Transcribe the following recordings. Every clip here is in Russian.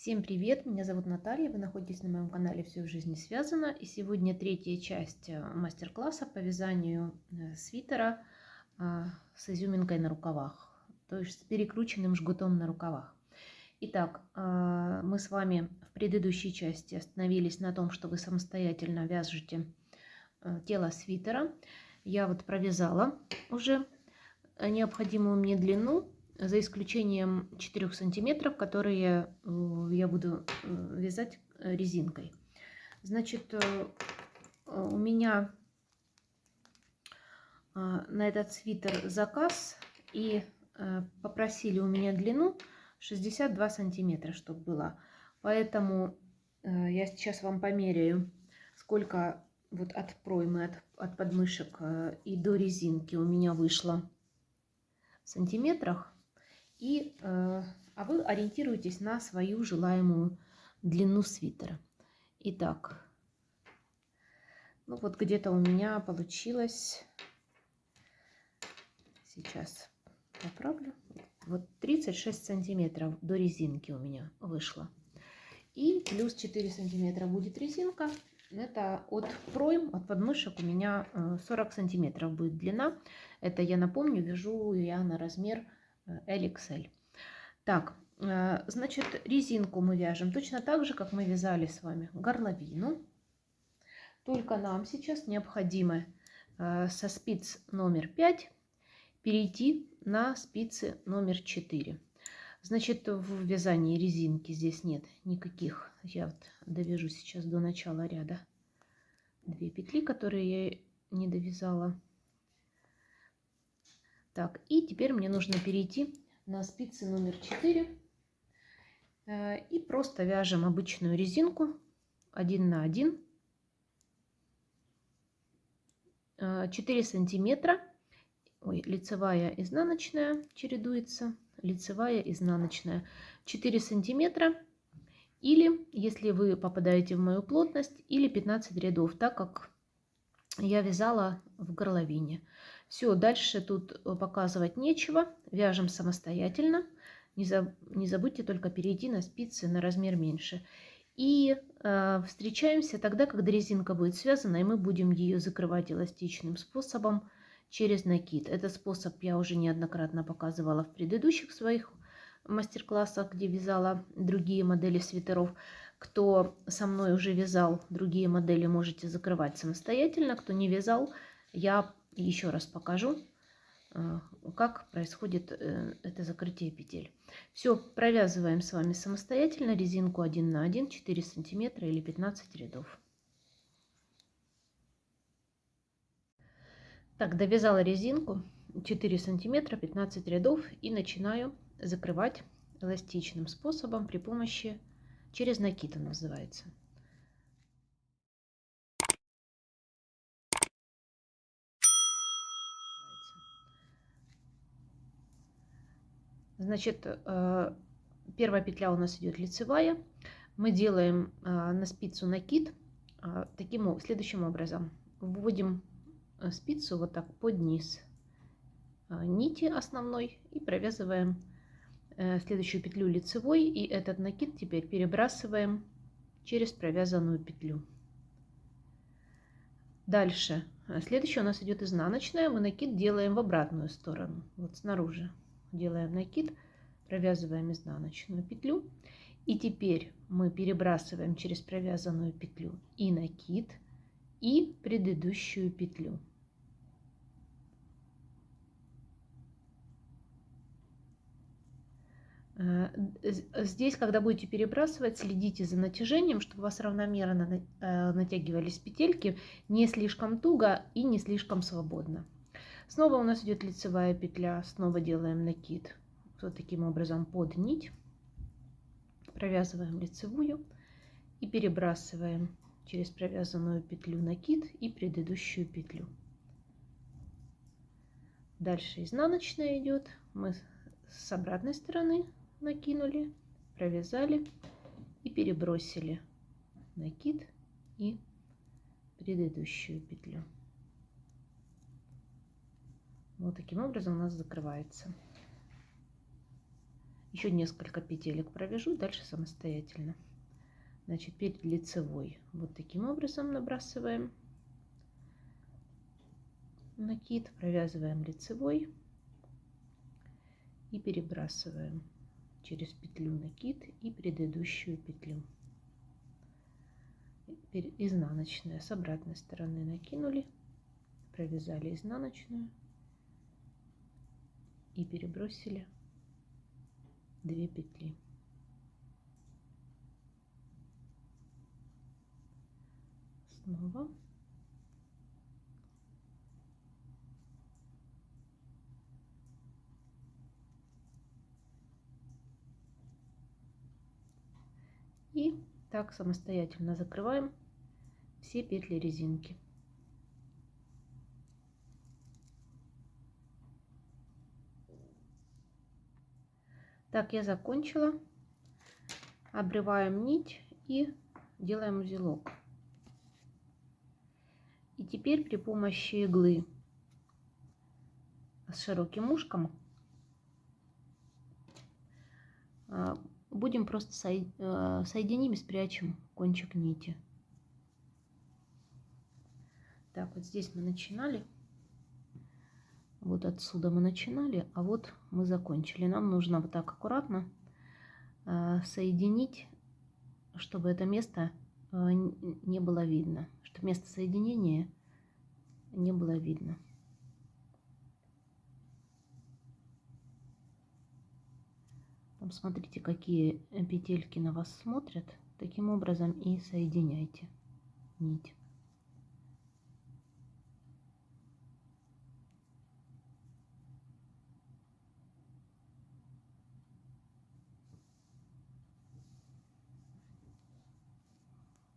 Всем привет! Меня зовут Наталья, вы находитесь на моем канале «Все в жизни связано». И сегодня третья часть мастер-класса по вязанию свитера с изюминкой на рукавах, то есть с перекрученным жгутом на рукавах. Итак, мы с вами в предыдущей части остановились на том, что вы самостоятельно вяжете тело свитера. Я вот провязала уже необходимую мне длину, за исключением 4 сантиметров, которые я буду вязать резинкой. Значит, у меня на этот свитер заказ, и попросили у меня длину 62 сантиметра, чтобы была. Поэтому я сейчас вам померяю, сколько вот от проймы, от подмышек и до резинки у меня вышло в сантиметрах. А вы ориентируетесь на свою желаемую длину свитера. Итак, ну вот где-то у меня получилось, сейчас поправлю, вот 36 сантиметров до резинки у меня вышло. И плюс 4 сантиметра будет резинка. Это от пройм, от подмышек у меня 40 сантиметров будет длина. Это, я напомню, вяжу я на размер LXL. Так, значит, резинку мы вяжем точно так же, как мы вязали с вами горловину. Только нам сейчас необходимо со спиц номер 5 перейти на спицы номер 4. Значит, в вязании резинки здесь нет никаких. Я вот довяжу сейчас до начала ряда 2 петли, которые я не довязала. Так, и теперь мне нужно перейти на спицы номер 4 и просто вяжем обычную резинку 1 на 1, 4 сантиметра. Ой, лицевая, изнаночная чередуется, лицевая, изнаночная, 4 сантиметра, или, если вы попадаете в мою плотность, или 15 рядов, так как я вязала в горловине. Все, дальше тут показывать нечего, вяжем самостоятельно. Не забудьте только перейти на спицы на размер меньше. И встречаемся тогда, когда резинка будет связана, и мы будем ее закрывать эластичным способом через накид. Этот способ я уже неоднократно показывала в предыдущих своих мастер-классах, где вязала другие модели свитеров. Кто со мной уже вязал другие модели, можете закрывать самостоятельно. Кто не вязал, я еще раз покажу, как происходит это закрытие петель. Все, провязываем с вами самостоятельно резинку 1 на 1, 4 сантиметра или 15 рядов. Так, довязала резинку 4 сантиметра, 15 рядов, и начинаю закрывать эластичным способом при помощи через накид, он называется. Значит, первая петля у нас идет лицевая. Мы делаем на спицу накид следующим образом. Вводим спицу вот так под низ нити основной и провязываем следующую петлю лицевой, и этот накид теперь перебрасываем через провязанную петлю. Дальше следующая у нас идет изнаночная. Мы накид делаем в обратную сторону, вот снаружи делаем накид, провязываем изнаночную петлю, и теперь мы перебрасываем через провязанную петлю и накид, и предыдущую петлю. Здесь, когда будете перебрасывать, следите за натяжением, чтобы у вас равномерно натягивались петельки, не слишком туго и не слишком свободно. Снова у нас идет лицевая петля, снова делаем накид вот таким образом под нить, провязываем лицевую и перебрасываем через провязанную петлю накид и предыдущую петлю. Дальше изнаночная идет, мы с обратной стороны накинули, провязали и перебросили накид и предыдущую петлю. Вот таким образом у нас закрывается. Еще несколько петелек провяжу, дальше самостоятельно. Значит, перед лицевой вот таким образом набрасываем накид, провязываем лицевой и перебрасываем через петлю накид и предыдущую петлю. Теперь изнаночная с обратной стороны накинули, провязали изнаночную и перебросили 2 петли. Снова. И так самостоятельно закрываем все петли резинки. Так, я закончила. Обрываем нить и делаем узелок. И теперь при помощи иглы с широким ушком будем просто соединим и спрячем кончик нити. Так, вот здесь мы начинали. Вот отсюда мы начинали, а вот мы закончили. Нам нужно вот так аккуратно соединить, чтобы это место не было видно, чтобы место соединения не было видно. Там смотрите, какие петельки на вас смотрят. Таким образом и соединяйте нить.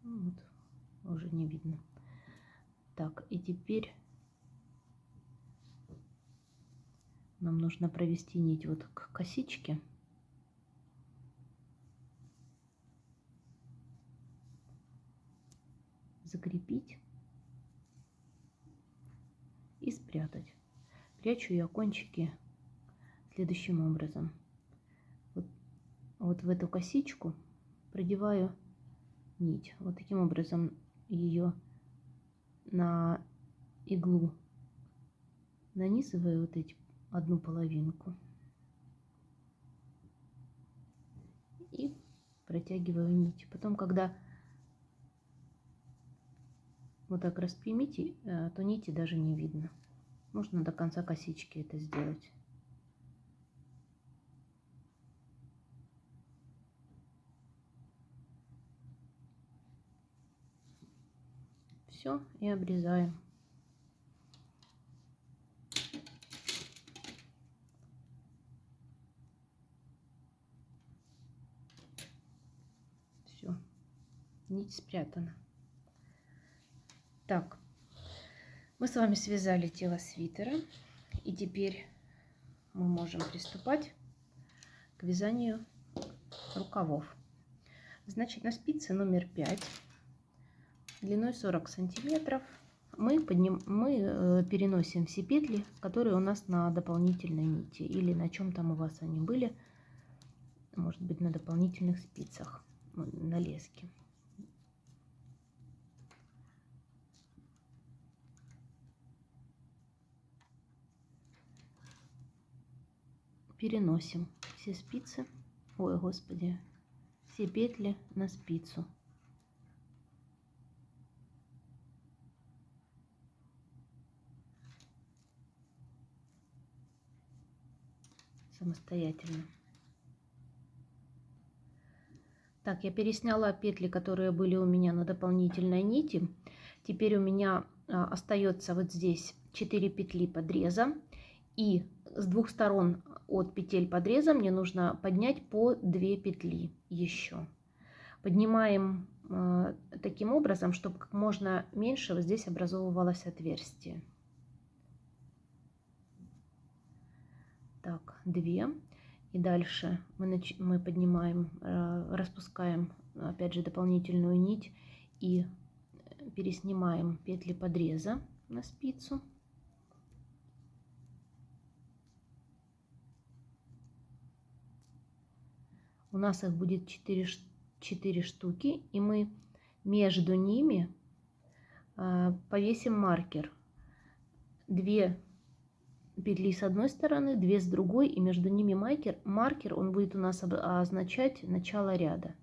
Вот, уже не видно. Так, и теперь нам нужно провести нить вот к косичке. Закрепить и спрятать. Прячу я кончики следующим образом. Вот в эту косичку продеваю нить. Вот таким образом ее на иглу нанизываю вот эти одну половинку и протягиваю нить. Потом, когда вот так распрямите, то нити даже не видно. Нужно до конца косички это сделать. Все, и обрезаем. Все, нить спрятана. Так, мы с вами связали тело свитера, и теперь мы можем приступать к вязанию рукавов. Значит, на спице номер 5 длиной 40 сантиметров мы переносим все петли, которые у нас на дополнительной нити или на чем там у вас они были, может быть, на дополнительных спицах, на леске. Переносим все спицы, ой, господи, все петли на спицу. Самостоятельно. Так, я пересняла петли, которые были у меня на дополнительной нити. Теперь у меня остается вот здесь 4 петли подреза, и с двух сторон от петель подреза мне нужно поднять по 2 петли еще. Поднимаем таким образом, чтобы как можно меньше вот здесь образовывалось отверстие. Так, 2. И дальше мы поднимаем, распускаем опять же дополнительную нить и переснимаем петли подреза на спицу. нас их будет 4 штуки, и мы между ними повесим маркер. 2 петли с одной стороны, 2 с другой, и между ними маркер, он будет у нас означать начало ряда.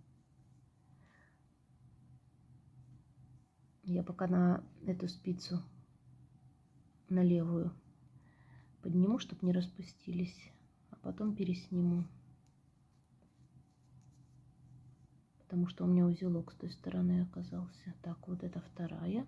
Я пока на эту спицу, на левую, подниму, чтобы не распустились, а потом пересниму. Потому что у меня узелок с той стороны оказался. Так, вот это вторая.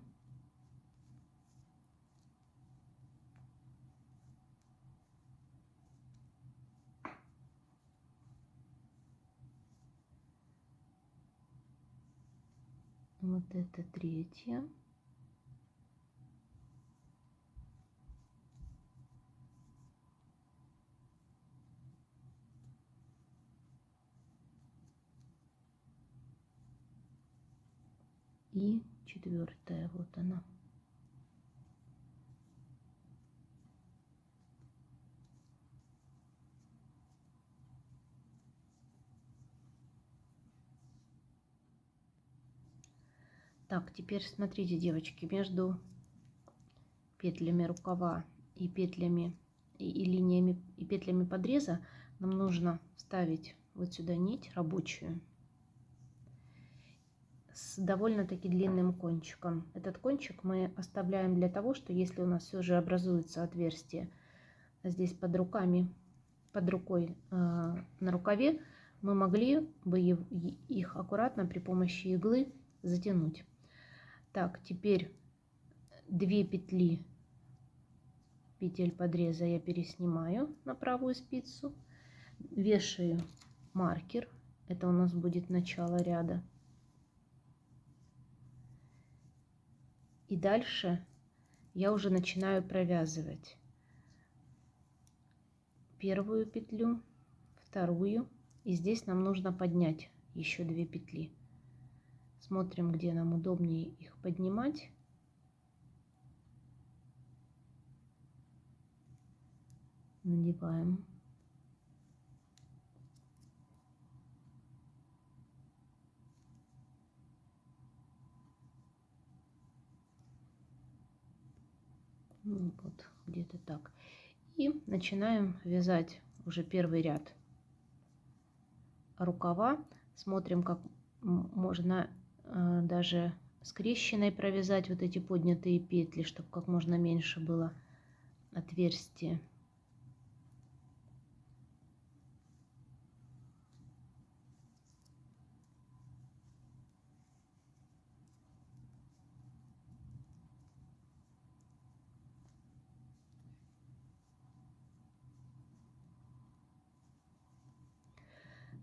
Вот это третья. И четвертая, вот она. Так, теперь смотрите, девочки, между петлями рукава и петлями и линиями и петлями подреза нам нужно вставить вот сюда нить рабочую с довольно-таки длинным кончиком. Этот кончик мы оставляем для того, что если у нас все же образуется отверстие здесь под рукой на рукаве, мы могли бы их аккуратно при помощи иглы затянуть. Так, теперь 2 петли петель подреза я переснимаю на правую спицу, вешаю маркер, это у нас будет начало ряда. И дальше я уже начинаю провязывать первую петлю, вторую, и здесь нам нужно поднять еще 2 петли. Смотрим, где нам удобнее их поднимать. Надеваем. Ну, вот где-то так. И начинаем вязать уже первый ряд рукава. Смотрим, как можно даже скрещенной провязать вот эти поднятые петли, чтобы как можно меньше было отверстия.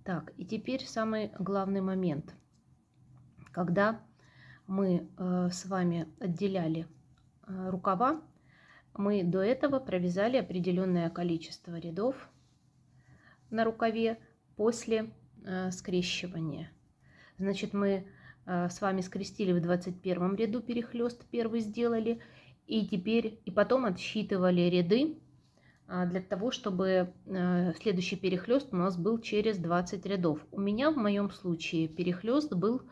Так, и теперь самый главный момент. Когда мы с вами отделяли рукава, мы до этого провязали определенное количество рядов на рукаве после скрещивания. Значит, мы с вами скрестили в 21 ряду, перехлест первый сделали, и потом отсчитывали ряды для того, чтобы следующий перехлест у нас был через 20 рядов. У меня в моем случае перехлест был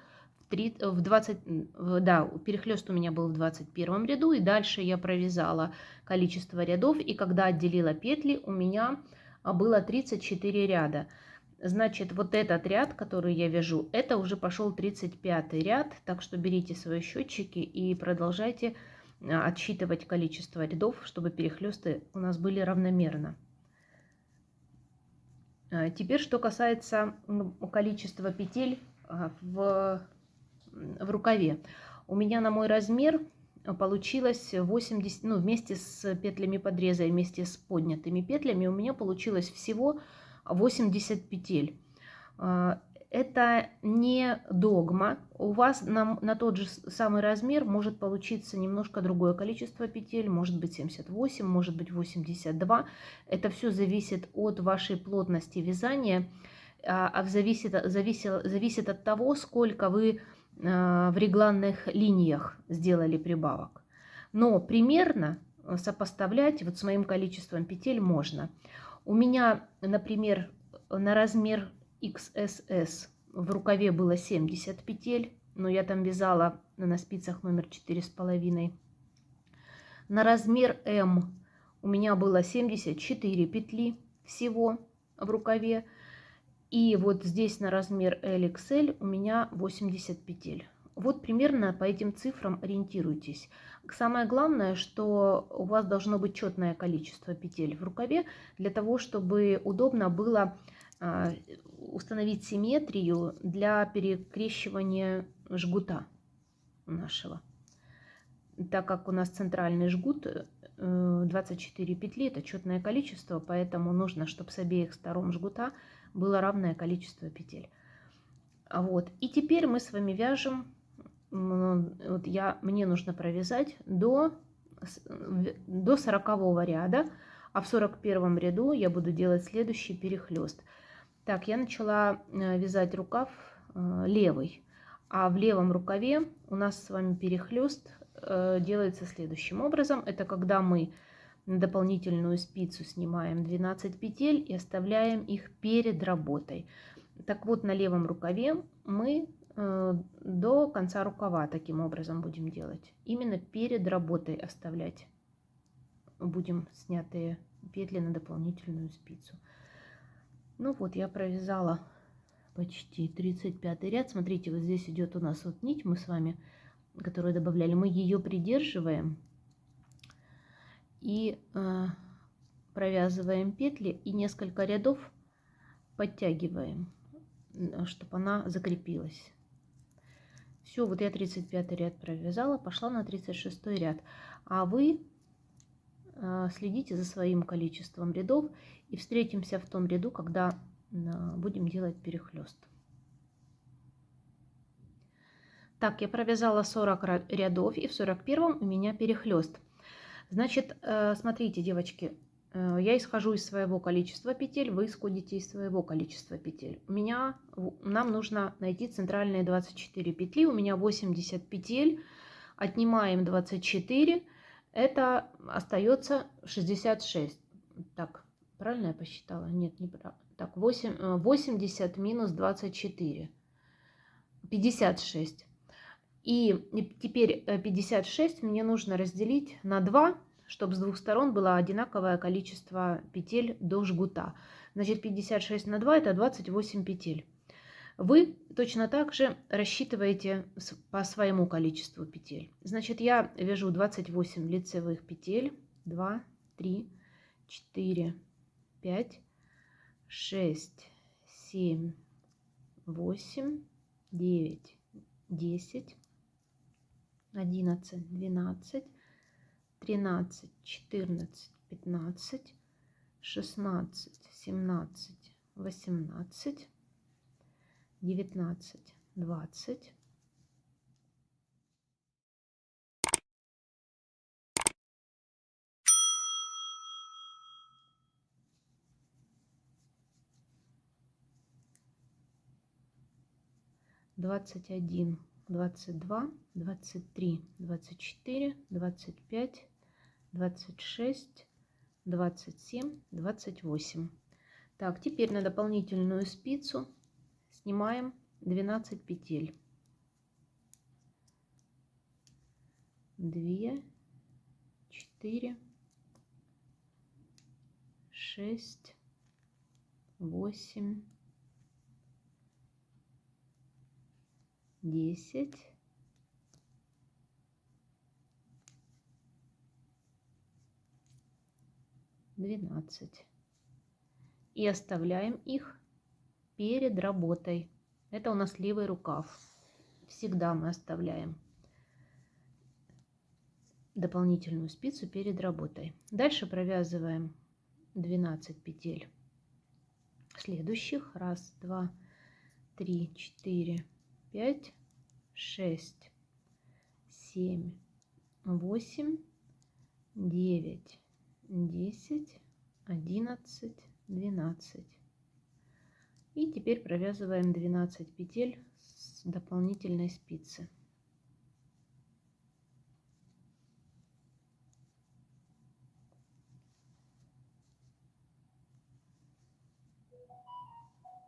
перехлест у меня был в 21 ряду, и дальше я провязала количество рядов, и когда отделила петли, у меня было 34 ряда. Значит, вот этот ряд, который я вяжу, это уже пошел 35 ряд, так что берите свои счетчики и продолжайте отсчитывать количество рядов, чтобы перехлесты у нас были равномерно. Теперь, что касается количества петель в рукаве. У меня на мой размер получилось 80, ну, вместе с петлями подреза и вместе с поднятыми петлями у меня получилось всего 80 петель. Это не догма. У вас на тот же самый размер может получиться немножко другое количество петель, может быть 78, может быть 82. Это все зависит от вашей плотности вязания, зависит от того, сколько вы в регланных линиях сделали прибавок. Но примерно сопоставлять вот с моим количеством петель можно. У меня, например, на размер XSS. В рукаве было 70 петель, но я там вязала на спицах номер 4,5. На размер М у меня было 74 петли всего в рукаве. И вот здесь на размер LXL у меня 80 петель. Вот примерно по этим цифрам ориентируйтесь. Самое главное, что у вас должно быть четное количество петель в рукаве, для того, чтобы удобно было установить симметрию для перекрещивания жгута нашего. Так как у нас центральный жгут 24 петли, это четное количество, поэтому нужно, чтобы с обеих сторон жгута было равное количество петель. Вот. И теперь мы с вами вяжем, вот мне нужно провязать до 40 ряда, а в 41 ряду я буду делать следующий перехлест. Так, я начала вязать рукав левый, а в левом рукаве у нас с вами перехлест делается следующим образом. Это когда мы на дополнительную спицу снимаем 12 петель и оставляем их перед работой. Так вот, на левом рукаве мы до конца рукава таким образом будем делать. Именно перед работой оставлять будем снятые петли на дополнительную спицу. Ну вот, я провязала почти 35 ряд. Смотрите, вот здесь идет у нас вот нить, мы с вами, которую добавляли, мы ее придерживаем и провязываем петли и несколько рядов подтягиваем, чтобы она закрепилась. Все, вот я 35 ряд провязала, пошла на 36 ряд. А вы следите за своим количеством рядов и встретимся в том ряду, когда будем делать перехлест. Так, я провязала 40 рядов, и в 41 у меня перехлест. Значит, смотрите, девочки, я исхожу из своего количества петель, вы исходите из своего количества петель. Нам нужно найти центральные 24 петли, у меня 80 петель, отнимаем 24, это остается 66. Так, правильно я посчитала? Нет, не правильно. Так, 80 минус 24, 56. И теперь 56 мне нужно разделить на 2, чтобы с двух сторон было одинаковое количество петель до жгута. Значит, 56 на 2 это 28 петель. Вы точно так же рассчитываете по своему количеству петель. Значит, я вяжу 28 лицевых петель. 2, 3, 4, 5, 6, 7, 8, 9, 10, 11, 12, 13, 14, 15, 16, 17, 18, 19, 20. Двадцать один, 22, 23, 24, 25, 26, 27, 28. Так, теперь на дополнительную спицу снимаем 12 петель. 2, 4, 6, 8, 10, 12. И оставляем их перед работой. Это у нас левый рукав. Всегда мы оставляем дополнительную спицу перед работой. Дальше провязываем 12 петель следующих. 1, 2, 3, 4, 5, 6, 7, 8, 9, 10, 11, 12. И теперь провязываем 12 петель с дополнительной спицы.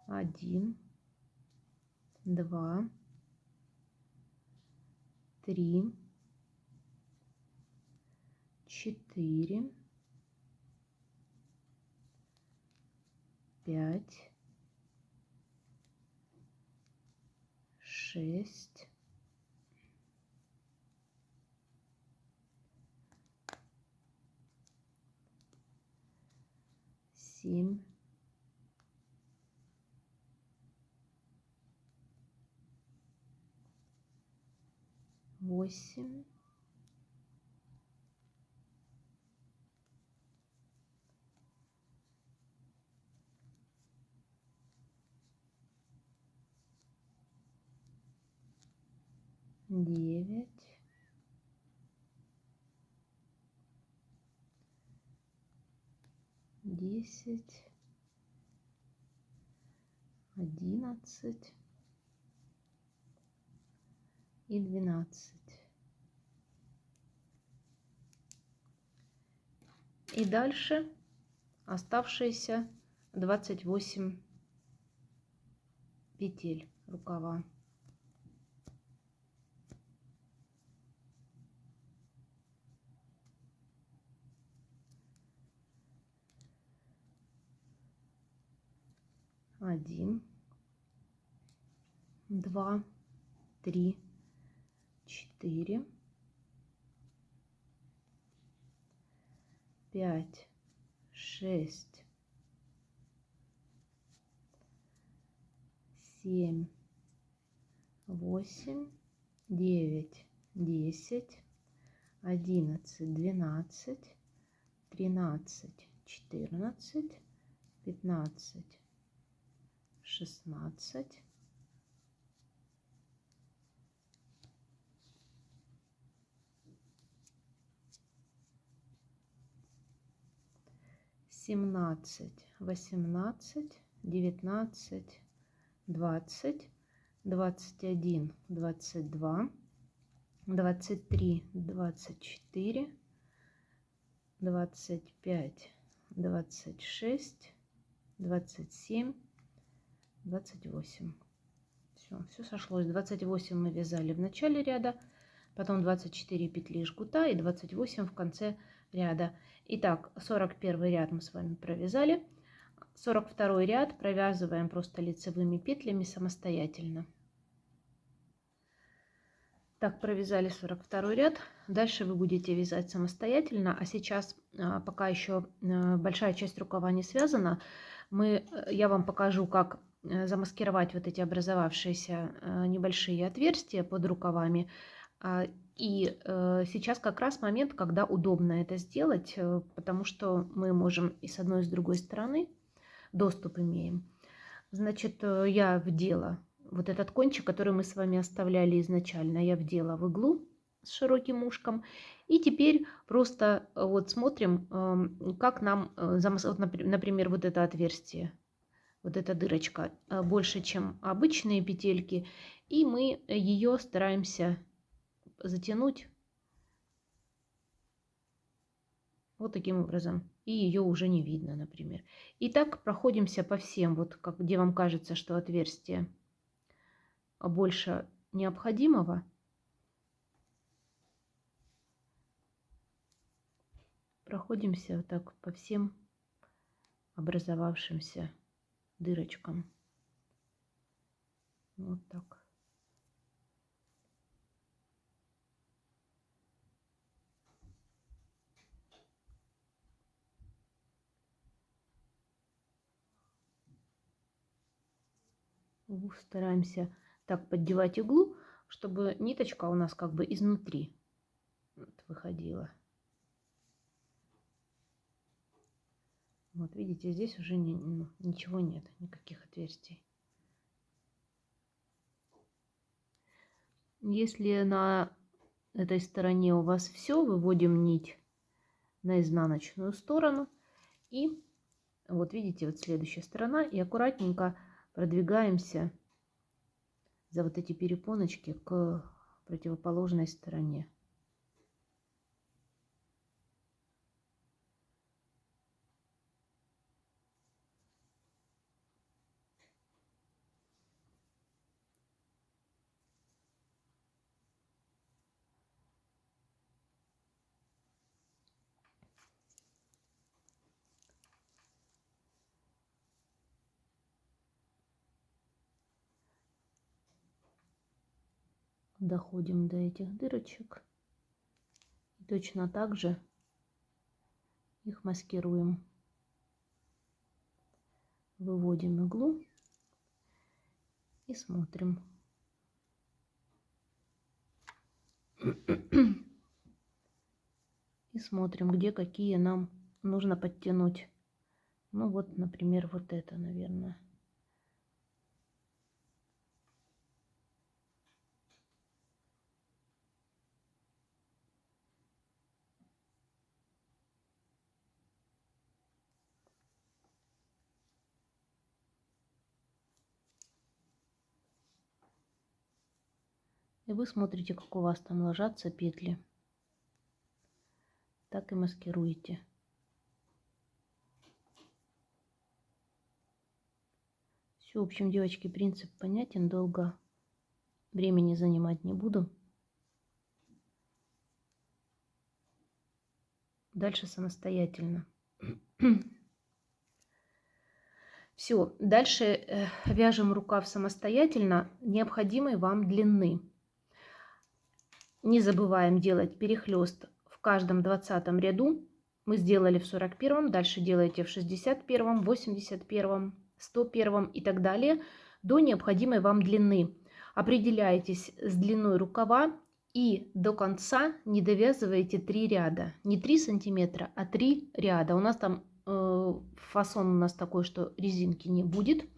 1, 2, 3, 4, 5, 6, 7, 8, 9, 10, 11 и 12. И дальше оставшиеся 28 петель рукава. Один, два, три, 4, 5, 6, 7, 8, 9, 10, 11, 12, 13, 14, 15, 16, 17, 18, 19, 20, 21, 22, 23, 24, 25, 26, 27, 28. Все сошлось. 28 мы вязали в начале ряда, потом 24 петли жгута и 28 в конце ряда. Итак, 41 ряд мы с вами провязали. 42 ряд провязываем просто лицевыми петлями самостоятельно. Так, провязали 42 ряд. Дальше вы будете вязать самостоятельно. А сейчас, пока еще большая часть рукава не связана, я вам покажу, как замаскировать вот эти образовавшиеся небольшие отверстия под рукавами. И сейчас как раз момент, когда удобно это сделать, потому что мы можем и с одной, и с другой стороны доступ имеем. Значит, я вдела вот этот кончик, который мы с вами оставляли изначально, я вдела в иглу с широким ушком. И теперь просто вот смотрим, как нам, вот, например, вот это отверстие, вот эта дырочка больше, чем обычные петельки. И мы ее стараемся затянуть вот таким образом. И ее уже не видно, например. И так проходимся по всем, вот где вам кажется, что отверстие больше необходимого. Проходимся вот так по всем образовавшимся дырочкам. Вот так. Стараемся так поддевать иглу, чтобы ниточка у нас как бы изнутри выходила. Вот видите, здесь уже ничего нет, никаких отверстий. Если на этой стороне у вас все, выводим нить на изнаночную сторону. И вот видите, вот следующая сторона. И аккуратненько продвигаемся за вот эти перепоночки к противоположной стороне. доходим до этих дырочек. И точно так же их маскируем. Выводим иглу и смотрим. И смотрим, где какие нам нужно подтянуть. Ну вот, например, вот это, наверное. И вы смотрите, как у вас там ложатся петли. Так и маскируете. Все, в общем, девочки, принцип понятен, долго времени занимать не буду. Дальше самостоятельно. Все, дальше вяжем рукав самостоятельно необходимой вам длины. Не забываем делать перехлест в каждом 20 ряду. Мы сделали в 41-м, дальше делаете в 61-м, 81-м, 101-м и так далее до необходимой вам длины. Определяйтесь с длиной рукава и до конца не довязываете 3 ряда. Не 3 сантиметра, а 3 ряда. У нас там фасон у нас такой, что резинки не будет.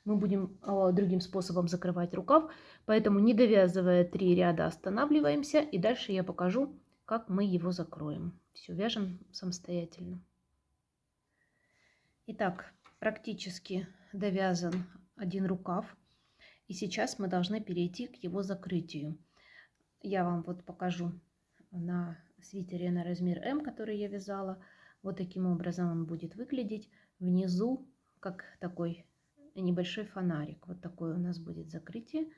Мы будем другим способом закрывать рукав, поэтому не довязывая 3 ряда останавливаемся, и дальше я покажу, как мы его закроем. Все, вяжем самостоятельно. Итак, практически довязан один рукав, и сейчас мы должны перейти к его закрытию. Я вам вот покажу на свитере на размер М, который я вязала. Вот таким образом он будет выглядеть. Внизу как такой небольшой фонарик. Вот такое у нас будет закрытие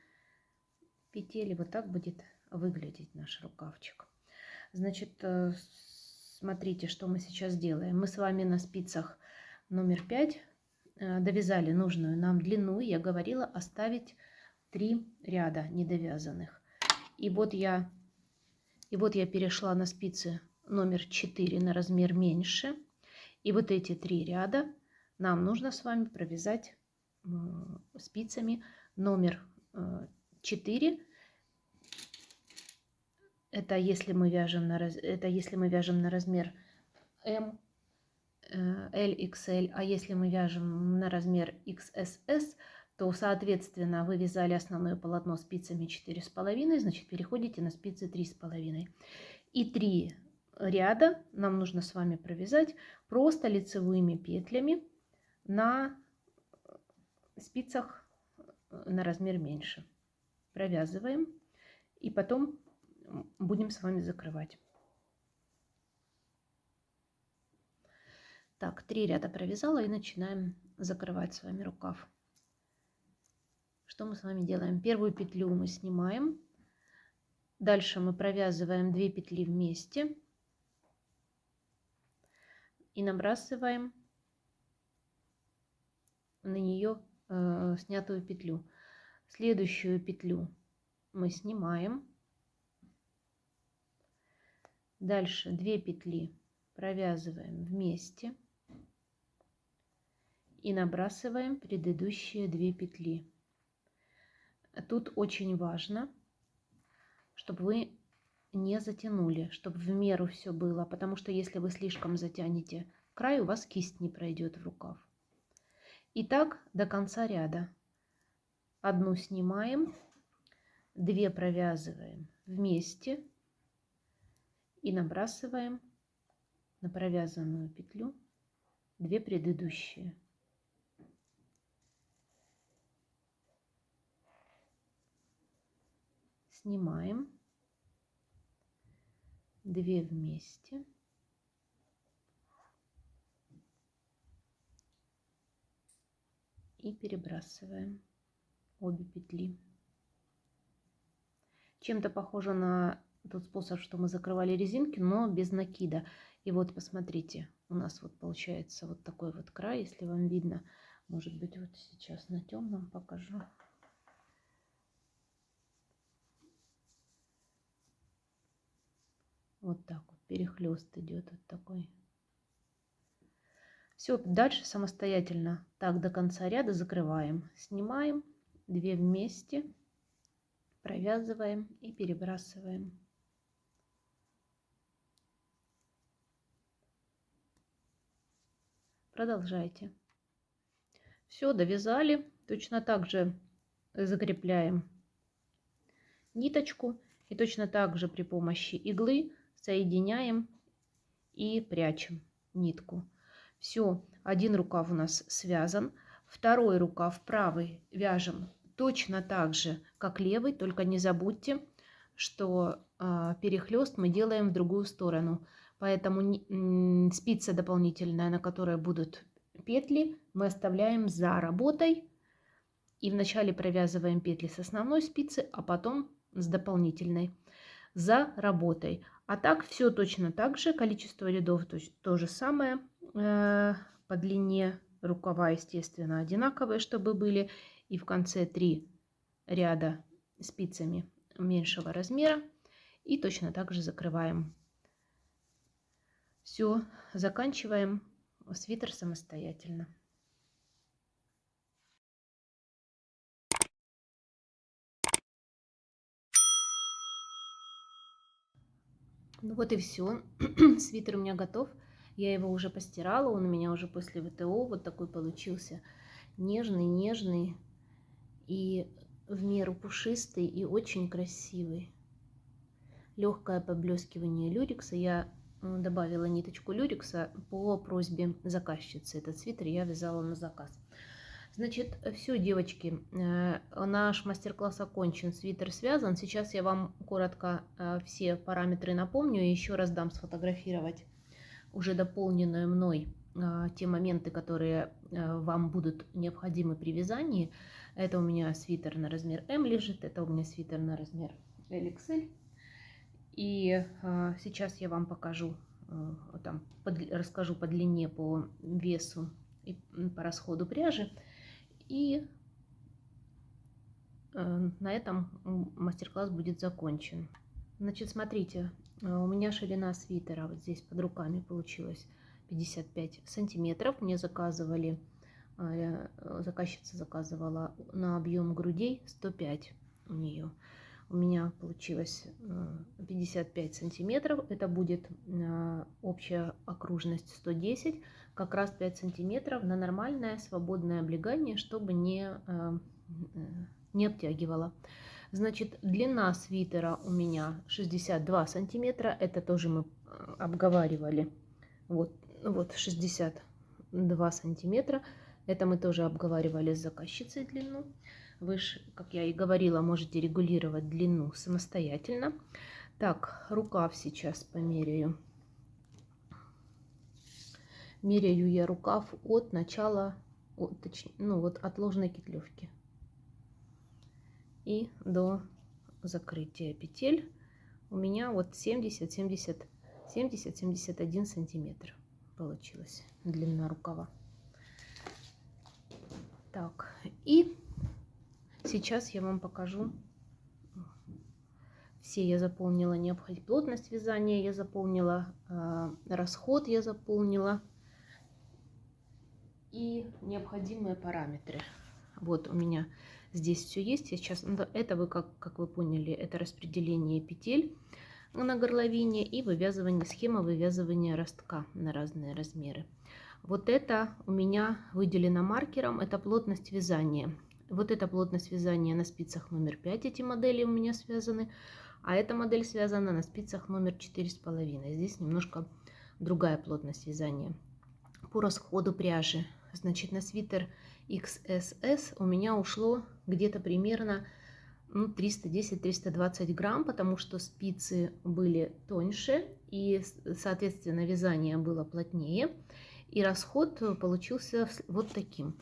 петель. Вот так будет выглядеть наш рукавчик. Значит, смотрите, что мы сейчас делаем. Мы с вами на спицах номер 5 довязали нужную нам длину. Я говорила оставить 3 ряда недовязанных. И вот я перешла на спицы номер 4 на размер меньше. И вот эти 3 ряда нам нужно с вами провязать спицами номер 4. Это если мы вяжем на размер М, L, XL, а если мы вяжем на размер XSS, то, соответственно, вы вязали основное полотно спицами 4,5, значит, переходите на спицы 3,5. И 3 ряда нам нужно с вами провязать просто лицевыми петлями на спицах на размер меньше. Провязываем и потом будем с вами закрывать. Так, 3 ряда провязала и начинаем закрывать с вами рукав. Что мы с вами делаем? Первую петлю мы снимаем. Дальше мы провязываем 2 петли вместе и набрасываем на нее снятую петлю. Следующую петлю мы снимаем. Дальше 2 петли провязываем вместе и набрасываем предыдущие 2 петли. Тут очень важно, чтобы вы не затянули, чтобы в меру все было, потому что если вы слишком затянете край, у вас кисть не пройдет в рукав. И так до конца ряда. Одну снимаем, 2 провязываем вместе и набрасываем на провязанную петлю 2 предыдущие. Снимаем, 2 вместе и перебрасываем обе петли. Чем-то похоже на тот способ, что мы закрывали резинки, но без накида. И вот посмотрите, у нас вот получается вот такой вот край, если вам видно. Может быть, вот сейчас на темном покажу. Вот так вот, перехлест идет вот такой. Все, дальше самостоятельно так до конца ряда закрываем. Снимаем 2 вместе, провязываем и перебрасываем. Продолжайте. Все, довязали. Точно так же закрепляем ниточку и точно так же при помощи иглы соединяем и прячем нитку. Все, один рукав у нас связан, второй рукав правый вяжем точно так же, как левый, только не забудьте, что перехлест мы делаем в другую сторону. Поэтому спица дополнительная, на которой будут петли, мы оставляем за работой. И вначале провязываем петли с основной спицы, а потом с дополнительной за работой. А так все точно так же. Количество рядов то же самое. По длине рукава, естественно, одинаковые, чтобы были. И в конце 3 ряда спицами меньшего размера. И точно так же закрываем. Все, заканчиваем свитер самостоятельно. Ну вот и все. Свитер у меня готов. Я его уже постирала. Он у меня уже после ВТО вот такой получился. Нежный и в меру пушистый и очень красивый. Легкое поблескивание люрекса. Я добавила ниточку люрекса по просьбе заказчицы. Этот свитер я вязала на заказ. Значит, все, девочки, наш мастер-класс окончен, свитер связан. Сейчас я вам коротко все параметры напомню и еще раз дам сфотографировать уже дополненную мной те моменты, которые вам будут необходимы при вязании. Это у меня свитер на размер М лежит, это у меня свитер на размер LXL. И сейчас я вам покажу, расскажу по длине, по весу и по расходу пряжи. И на этом мастер-класс будет закончен. Значит, смотрите, у меня ширина свитера вот здесь под руками получилась 55 сантиметров. Мне заказывали, заказчица заказывала на объем грудей 105 у нее. У меня получилось 55 сантиметров. Это будет общая окружность 110. Как раз 5 сантиметров на нормальное свободное облегание, чтобы не обтягивало. Значит, длина свитера у меня 62 сантиметра. Это тоже мы обговаривали. Вот 62 сантиметра. Это мы тоже обговаривали с заказчицей длину. Вы же, как я и говорила, можете регулировать длину самостоятельно. Так, рукав сейчас померяю. Меряю я рукав от начала, от ложной петлевки и до закрытия петель. У меня вот 70-71 сантиметр получилась длина рукава. Так, и сейчас я вам покажу. Все я заполнила необходимую плотность вязания, я заполнила расход, я заполнила и необходимые параметры. Вот у меня здесь все есть. Сейчас это вы, как вы поняли, это распределение петель на горловине и вывязывание, схема вывязывания ростка на разные размеры. Вот это у меня выделено маркером, это плотность вязания. Вот эта плотность вязания на спицах номер 5, эти модели у меня связаны, а эта модель связана на спицах номер 4,5. Здесь немножко другая плотность вязания. По расходу пряжи, значит, на свитер XSS у меня ушло где-то примерно 310-320 грамм, потому что спицы были тоньше и, соответственно, вязание было плотнее. И расход получился вот таким.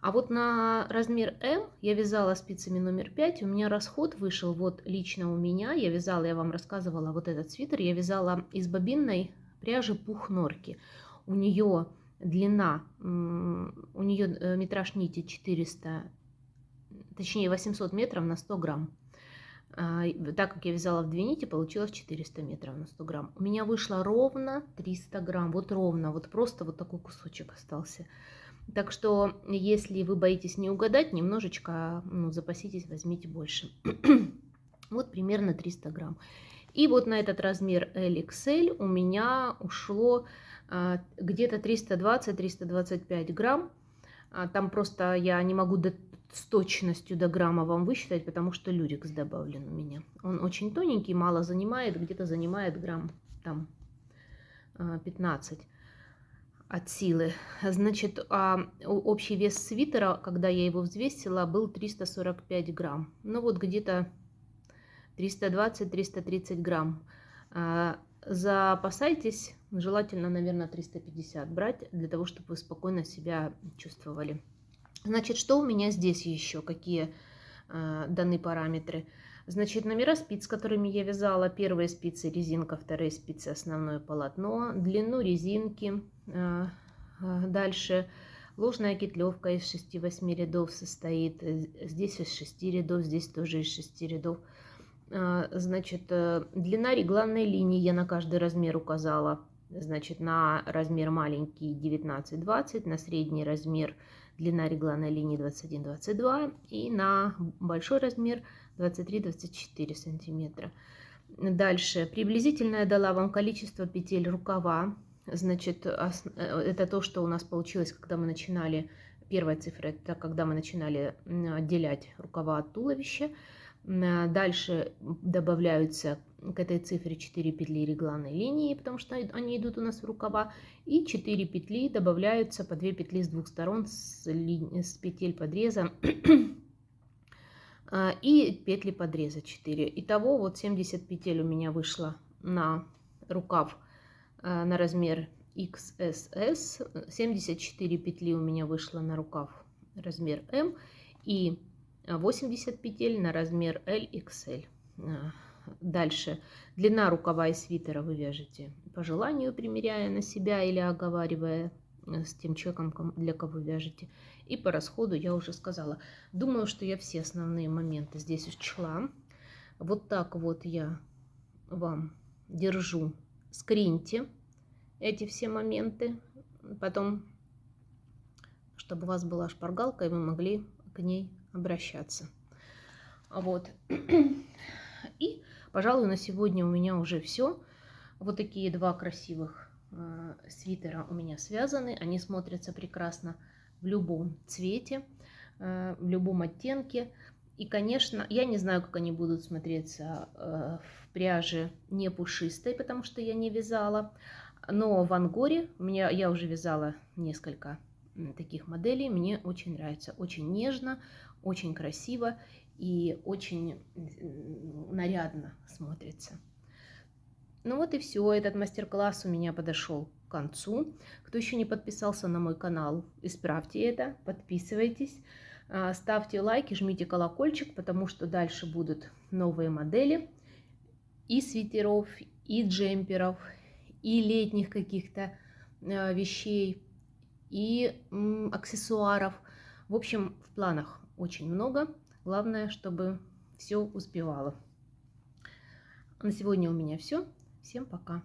А вот на размер М я вязала спицами номер 5, у меня расход вышел вот лично у меня. Я вязала, я вам рассказывала, вот этот свитер я вязала из бобинной пряжи пух норки. У нее длина, у нее метраж нити 400, точнее 800 метров на 100 грамм. Так как я вязала в 2 нити, получилось 400 метров на 100 грамм. У меня вышло ровно 300 грамм. Вот ровно, вот просто вот такой кусочек остался. Так что, если вы боитесь не угадать, немножечко запаситесь, возьмите больше. Вот примерно 300 грамм. И вот на этот размер LXL у меня ушло где-то 320-325 грамм. Там просто я не могу с точностью до грамма вам высчитать, потому что люрекс добавлен у меня. Он очень тоненький, мало занимает, где-то занимает грамм там 15 от силы. Значит, общий вес свитера, когда я его взвесила, был 345 грамм. Ну вот где-то 320-330 грамм. Запасайтесь, желательно, наверное, 350 брать, для того, чтобы вы спокойно себя чувствовали. Значит, что у меня здесь еще, какие даны параметры? Значит, номера спиц, с которыми я вязала. Первые спицы резинка, вторые спицы основное полотно, длину резинки. Дальше ложная петлевка из 6-8 рядов состоит. Здесь из 6 рядов, здесь тоже из 6 рядов. Значит, длина регланной линии я на каждый размер указала. Значит, на размер маленький 19-20, на средний размер длина регланной линии 21-22 и на большой размер 23-24 сантиметра. Дальше, приблизительно я дала вам количество петель рукава. Значит, это то, что у нас получилось, когда мы начинали, первая цифра, это когда мы начинали отделять рукава от туловища. Дальше добавляются к этой цифре 4 петли регланной линии, потому что они идут у нас в рукава. И 4 петли добавляются по 2 петли с двух сторон с петель подреза и петли подреза 4. Итого вот 70 петель у меня вышло на рукав на размер XSS. 74 петли у меня вышло на рукав размер M. И 80 петель на размер LXL. Дальше. Длина рукава и свитера вы вяжете по желанию, примеряя на себя или оговаривая с тем человеком, для кого вяжете. И по расходу я уже сказала. Думаю, что я все основные моменты здесь учла. Вот так вот я вам держу. Скриньте эти все моменты. Потом, чтобы у вас была шпаргалка, и вы могли к ней обращаться. Вот. И, пожалуй, на сегодня у меня уже все. Вот такие два красивых свитера у меня связаны. Они смотрятся прекрасно в любом цвете, в любом оттенке. И, конечно, я не знаю, как они будут смотреться в пряже не пушистой, потому что я не вязала. Но в ангоре я уже вязала несколько таких моделей. Мне очень нравится. Очень нежно, очень красиво и очень нарядно смотрится. Ну вот и все. Этот мастер-класс у меня подошел к концу. Кто еще не подписался на мой канал, исправьте это, подписывайтесь, ставьте лайки, жмите колокольчик, потому что дальше будут новые модели и свитеров, и джемперов, и летних каких-то вещей, и аксессуаров. В общем, в планах очень много. Главное, чтобы все успевало. На сегодня у меня все. Всем пока.